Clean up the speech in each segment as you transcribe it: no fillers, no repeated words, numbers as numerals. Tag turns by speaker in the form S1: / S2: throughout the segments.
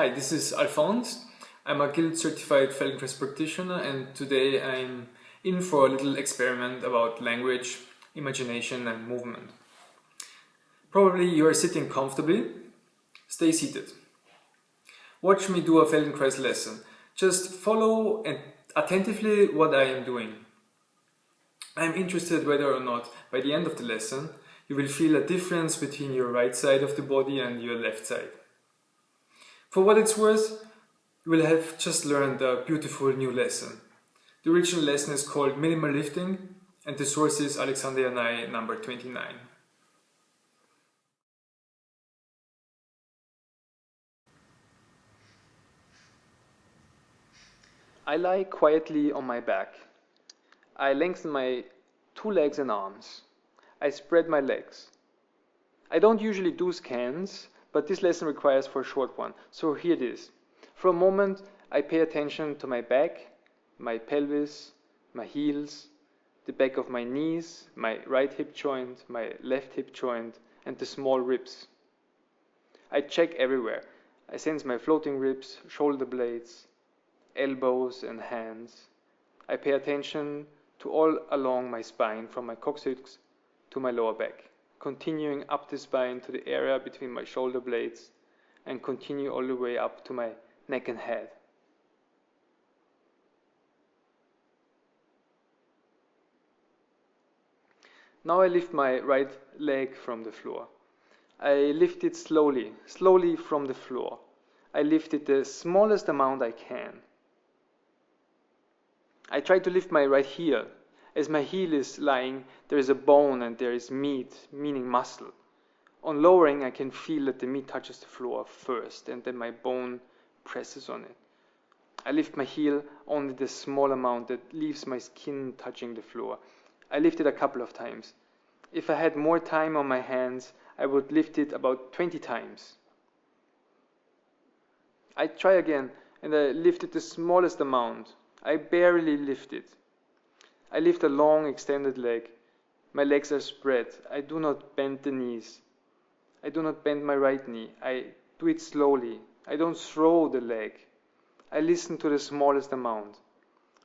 S1: Hi, this is Alphonse. I'm a guild certified Feldenkrais practitioner, and today I'm in for a little experiment about language, imagination and movement. Probably you are sitting comfortably. Stay seated. Watch me do a Feldenkrais lesson. Just follow attentively what I am doing. I'm interested whether or not by the end of the lesson you will feel a difference between your right side of the body and your left side. For what it's worth, you will have just learned a beautiful new lesson. The original lesson is called Minimal Lifting and the source is Alexander Yanai number 29. I lie quietly on my back. I lengthen my two legs and arms. I spread my legs. I don't usually do scans, but this lesson requires for a short one, so here it is. For a moment, I pay attention to my back, my pelvis, my heels, the back of my knees, my right hip joint, my left hip joint, and the small ribs. I check everywhere. I sense my floating ribs, shoulder blades, elbows and hands. I pay attention to all along my spine from my coccyx to my lower back, continuing up the spine to the area between my shoulder blades and continue all the way up to my neck and head. Now I lift my right leg from the floor. I lift it slowly from the floor. I lift it the smallest amount I can. I try to lift my right heel. As my heel is lying, there is a bone and there is meat, meaning muscle. On lowering, I can feel that the meat touches the floor first and then my bone presses on it. I lift my heel only the small amount that leaves my skin touching the floor. I lift it a couple of times. If I had more time on my hands, I would lift it about 20 times. I try again and I lift it the smallest amount. I barely lift it. I lift a long extended leg. My legs are spread. I do not bend the knees. I do not bend my right knee. I do it slowly. I don't throw the leg. I listen to the smallest amount.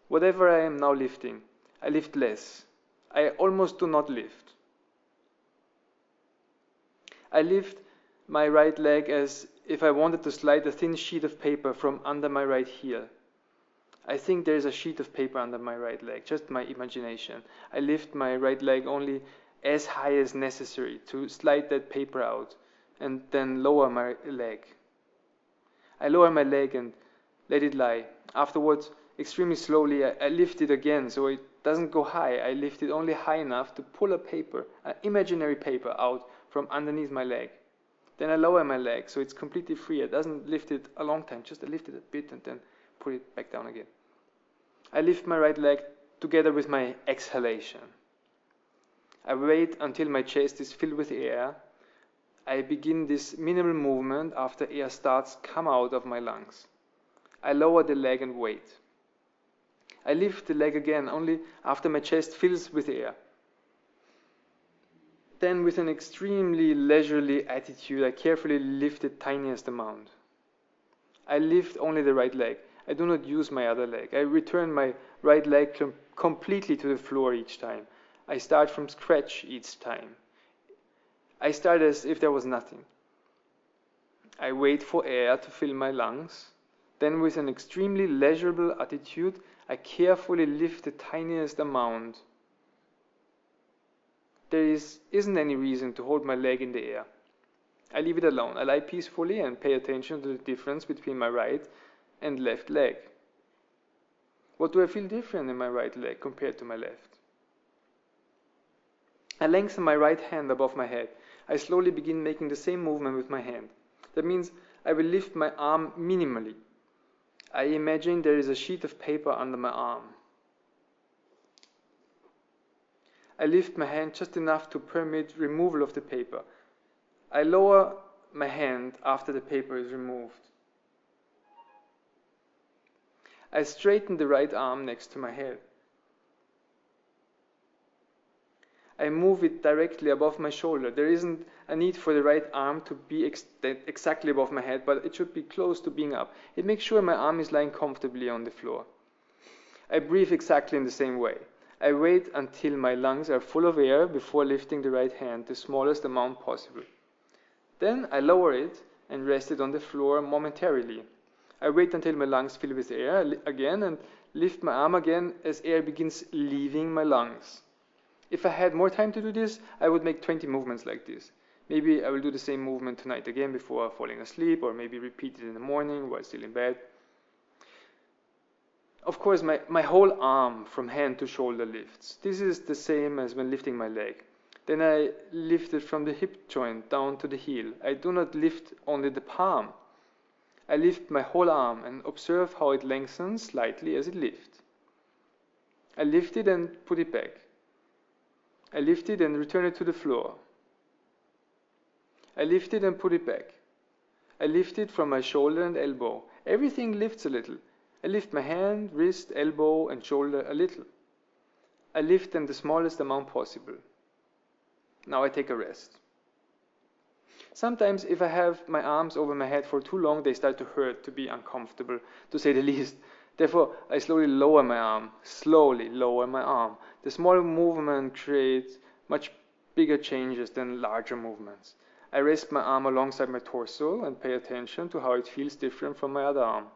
S1: Whatever I am now lifting, I lift less. I almost do not lift. I lift my right leg as if I wanted to slide a thin sheet of paper from under my right heel. I think there is a sheet of paper under my right leg, just my imagination. I lift my right leg only as high as necessary to slide that paper out and then lower my leg. I lower my leg and let it lie. Afterwards, extremely slowly, I lift it again so it doesn't go high. I lift it only high enough to pull a paper, an imaginary paper, out from underneath my leg. Then I lower my leg so it's completely free. I doesn't lift it a long time, just I lift it a bit and then put it back down again. I lift my right leg together with my exhalation. I wait until my chest is filled with air. I begin this minimal movement after air starts to come out of my lungs. I lower the leg and wait. I lift the leg again only after my chest fills with air. Then with an extremely leisurely attitude, I carefully lift the tiniest amount. I lift only the right leg. I do not use my other leg. I return my right leg completely to the floor each time. I start from scratch each time. I start as if there was nothing. I wait for air to fill my lungs. Then with an extremely leisurable attitude, I carefully lift the tiniest amount. There isn't any reason to hold my leg in the air. I leave it alone. I lie peacefully and pay attention to the difference between my right and left leg. What do I feel different in my right leg compared to my left? I lengthen my right hand above my head. I slowly begin making the same movement with my hand. That means I will lift my arm minimally. I imagine there is a sheet of paper under my arm. I lift my hand just enough to permit removal of the paper. I lower my hand after the paper is removed. I straighten the right arm next to my head. I move it directly above my shoulder. There isn't a need for the right arm to be exactly above my head, but it should be close to being up. It makes sure my arm is lying comfortably on the floor. I breathe exactly in the same way. I wait until my lungs are full of air before lifting the right hand the smallest amount possible. Then I lower it and rest it on the floor momentarily. I wait until my lungs fill with air again and lift my arm again as air begins leaving my lungs. If I had more time to do this, I would make 20 movements like this. Maybe I will do the same movement tonight again before falling asleep, or maybe repeat it in the morning while still in bed. Of course, my whole arm from hand to shoulder lifts. This is the same as when lifting my leg. Then I lift it from the hip joint down to the heel. I do not lift only the palm. I lift my whole arm and observe how it lengthens slightly as it lifts. I lift it and put it back. I lift it and return it to the floor. I lift it and put it back. I lift it from my shoulder and elbow. Everything lifts a little. I lift my hand, wrist, elbow, and shoulder a little. I lift them the smallest amount possible. Now I take a rest. Sometimes if I have my arms over my head for too long, they start to hurt, to be uncomfortable, to say the least. Therefore, I slowly lower my arm. The small movement creates much bigger changes than larger movements. I rest my arm alongside my torso and pay attention to how it feels different from my other arm.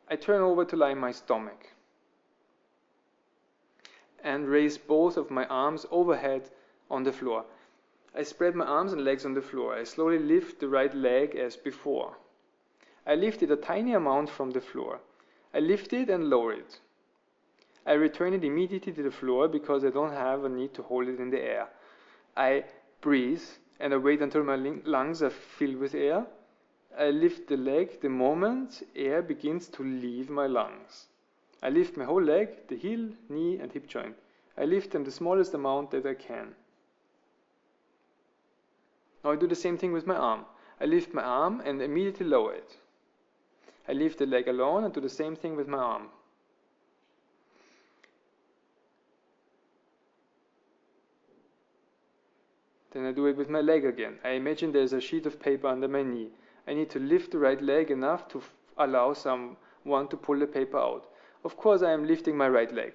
S1: I turn over to lie on my stomach and raise both of my arms overhead on the floor. I spread my arms and legs on the floor. I slowly lift the right leg as before. I lift it a tiny amount from the floor. I lift it and lower it. I return it immediately to the floor because I don't have a need to hold it in the air. I breathe and I wait until my lungs are filled with air. I lift the leg the moment air begins to leave my lungs. I lift my whole leg, the heel, knee, and hip joint. I lift them the smallest amount that I can. Now I do the same thing with my arm. I lift my arm and immediately lower it. I lift the leg alone and do the same thing with my arm. Then I do it with my leg again. I imagine there's a sheet of paper under my knee. I need to lift the right leg enough to allow someone to pull the paper out. Of course, I am lifting my right leg.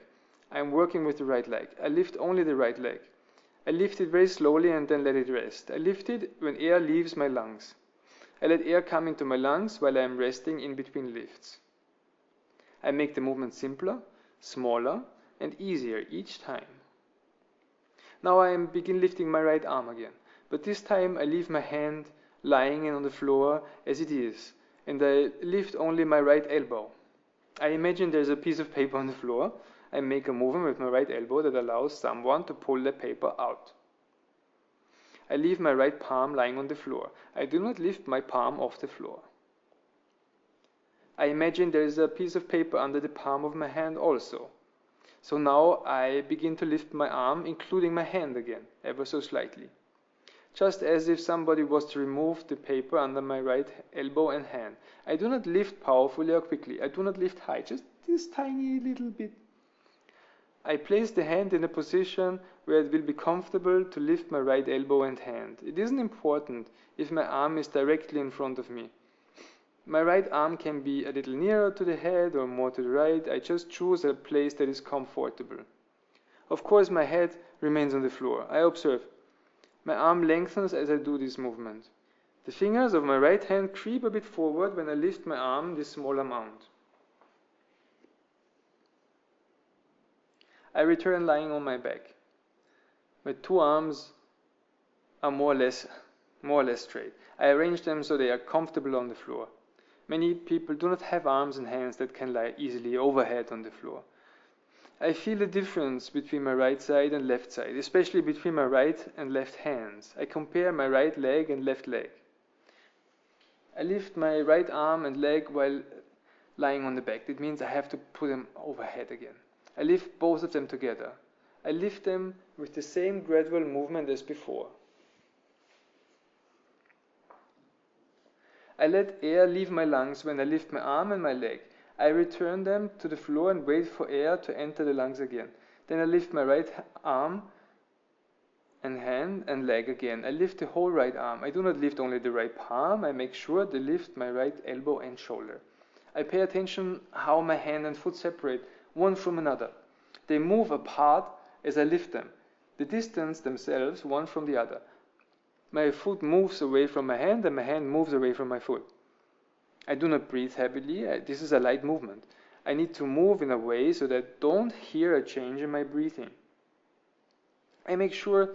S1: I am working with the right leg. I lift only the right leg. I lift it very slowly and then let it rest. I lift it when air leaves my lungs. I let air come into my lungs while I am resting in between lifts. I make the movement simpler, smaller, and easier each time. Now I begin lifting my right arm again, but this time I leave my hand lying on the floor as it is, and I lift only my right elbow. I imagine there's a piece of paper on the floor. I make a movement with my right elbow that allows someone to pull the paper out. I leave my right palm lying on the floor. I do not lift my palm off the floor. I imagine there is a piece of paper under the palm of my hand also. So now I begin to lift my arm, including my hand again, ever so slightly. Just as if somebody was to remove the paper under my right elbow and hand. I do not lift powerfully or quickly. I do not lift high, just this tiny little bit. I place the hand in a position where it will be comfortable to lift my right elbow and hand. It isn't important if my arm is directly in front of me. My right arm can be a little nearer to the head or more to the right. I just choose a place that is comfortable. Of course, my head remains on the floor. I observe. My arm lengthens as I do this movement. The fingers of my right hand creep a bit forward when I lift my arm this small amount. I return lying on my back. My two arms are more or less straight. I arrange them so they are comfortable on the floor. Many people do not have arms and hands that can lie easily overhead on the floor. I feel the difference between my right side and left side, especially between my right and left hands. I compare my right leg and left leg. I lift my right arm and leg while lying on the back. That means I have to put them overhead again. I lift both of them together. I lift them with the same gradual movement as before. I let air leave my lungs when I lift my arm and my leg. I return them to the floor and wait for air to enter the lungs again. Then I lift my right arm and hand and leg again. I lift the whole right arm. I do not lift only the right palm. I make sure to lift my right elbow and shoulder. I pay attention how my hand and foot separate one from another. They move apart as I lift them. They distance themselves one from the other. My foot moves away from my hand and my hand moves away from my foot. I do not breathe heavily. This is a light movement. I need to move in a way so that I don't hear a change in my breathing. I make sure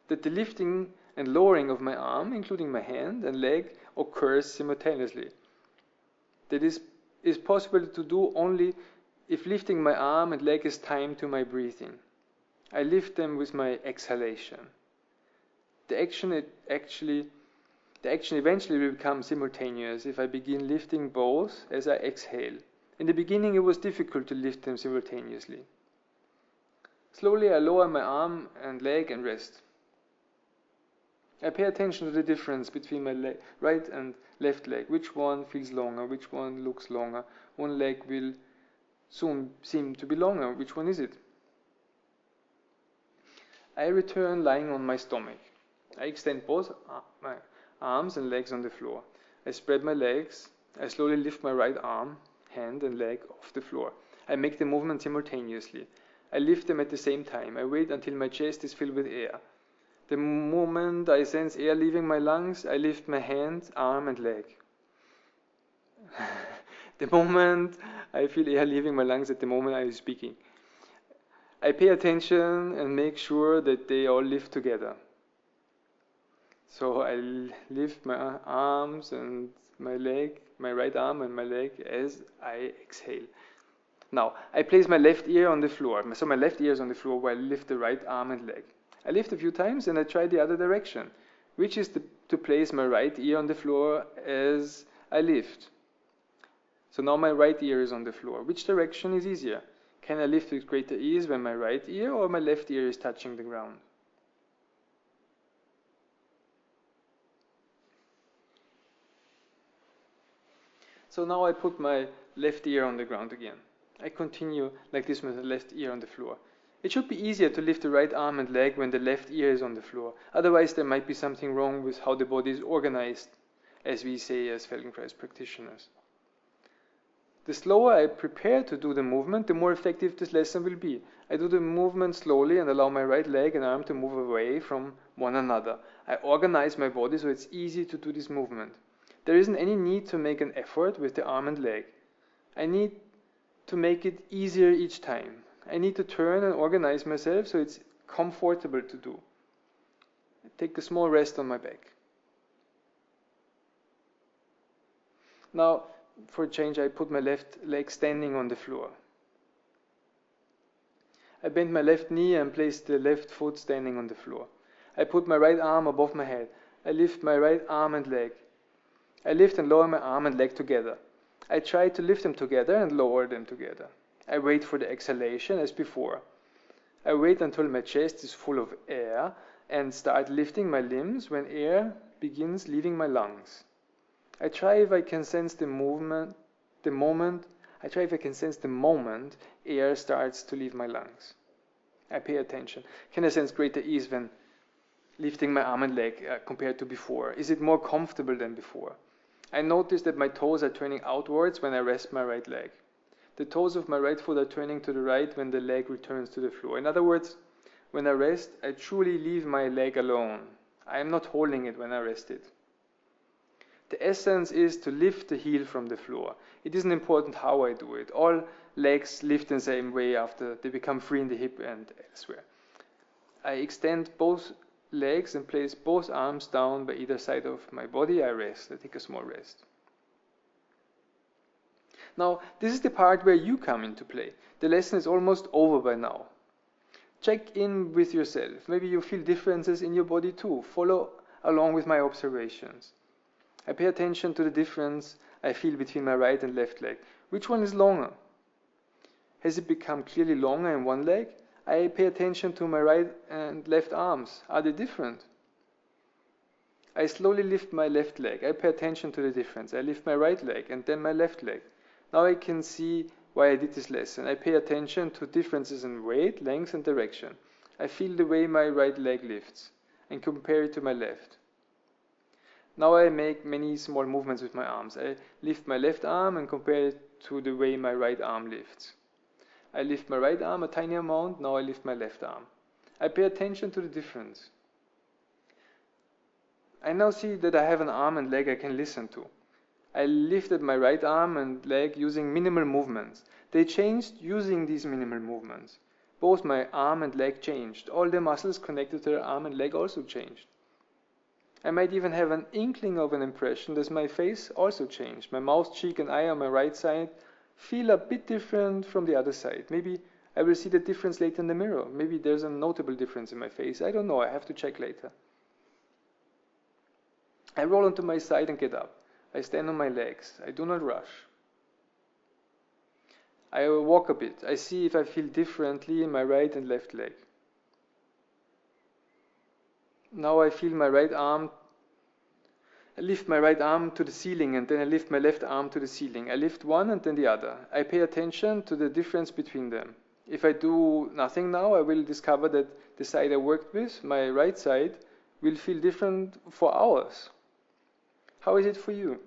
S1: that the lifting and lowering of my arm, including my hand and leg, occurs simultaneously. That is possible to do only if lifting my arm and leg is timed to my breathing. I lift them with my exhalation. The action eventually will become simultaneous if I begin lifting both as I exhale. In the beginning, it was difficult to lift them simultaneously. Slowly, I lower my arm and leg and rest. I pay attention to the difference between my right and left leg. Which one feels longer? Which one looks longer? One leg will soon seem to be longer. Which one is it? I return lying on my stomach. I extend both my arms and legs on the floor. I spread my legs. I slowly lift my right arm, hand and leg off the floor. I make the movement simultaneously. I lift them at the same time. I wait until my chest is filled with air. The moment I sense air leaving my lungs, I lift my hand, arm and leg. The moment I feel air leaving my lungs at the moment I am speaking. I pay attention and make sure that they all lift together. So I lift my arms and my leg, my right arm and my leg as I exhale. Now, I place my left ear on the floor. So my left ear is on the floor while I lift the right arm and leg. I lift a few times and I try the other direction, which is to place my right ear on the floor as I lift. So now my right ear is on the floor. Which direction is easier? Can I lift with greater ease when my right ear or my left ear is touching the ground? So now I put my left ear on the ground again. I continue like this with the left ear on the floor. It should be easier to lift the right arm and leg when the left ear is on the floor. Otherwise, there might be something wrong with how the body is organized, as we say as Feldenkrais practitioners. The slower I prepare to do the movement, the more effective this lesson will be. I do the movement slowly and allow my right leg and arm to move away from one another. I organize my body so it's easy to do this movement. There isn't any need to make an effort with the arm and leg. I need to make it easier each time. I need to turn and organize myself so it's comfortable to do. I take a small rest on my back. Now, for a change, I put my left leg standing on the floor. I bend my left knee and place the left foot standing on the floor. I put my right arm above my head. I lift my right arm and leg. I lift and lower my arm and leg together. I try to lift them together and lower them together. I wait for the exhalation as before. I wait until my chest is full of air and start lifting my limbs when air begins leaving my lungs. I try if I can sense the moment air starts to leave my lungs. I pay attention. Can I sense greater ease when lifting my arm and leg compared to before? Is it more comfortable than before? I notice that my toes are turning outwards when I rest my right leg. The toes of my right foot are turning to the right when the leg returns to the floor. In other words, when I rest, I truly leave my leg alone. I am not holding it when I rest it. The essence is to lift the heel from the floor. It isn't important how I do it. All legs lift in the same way after they become free in the hip and elsewhere. I extend both legs and place both arms down by either side of my body. I rest. I take a small rest. Now, this is the part where you come into play. The lesson is almost over by now. Check in with yourself. Maybe you feel differences in your body too. Follow along with my observations. I pay attention to the difference I feel between my right and left leg. Which one is longer? Has it become clearly longer in one leg? I pay attention to my right and left arms. Are they different? I slowly lift my left leg. I pay attention to the difference. I lift my right leg and then my left leg. Now I can see why I did this lesson. I pay attention to differences in weight, length, and direction. I feel the way my right leg lifts and compare it to my left. Now I make many small movements with my arms. I lift my left arm and compare it to the way my right arm lifts. I lift my right arm a tiny amount, now I lift my left arm. I pay attention to the difference. I now see that I have an arm and leg I can listen to. I lifted my right arm and leg using minimal movements. They changed using these minimal movements. Both my arm and leg changed. All the muscles connected to the arm and leg also changed. I might even have an inkling of an impression that my face also changed. My mouth, cheek, and eye on my right side feel a bit different from the other side. Maybe I will see the difference later in the mirror. Maybe there's a notable difference in my face. I don't know. I have to check later. I roll onto my side and get up. I stand on my legs. I do not rush. I walk a bit. I see if I feel differently in my right and left leg. Now I feel my right arm. I lift my right arm to the ceiling and then I lift my left arm to the ceiling. I lift one and then the other. I pay attention to the difference between them. If I do nothing now, I will discover that the side I worked with, my right side, will feel different for hours. How is it for you?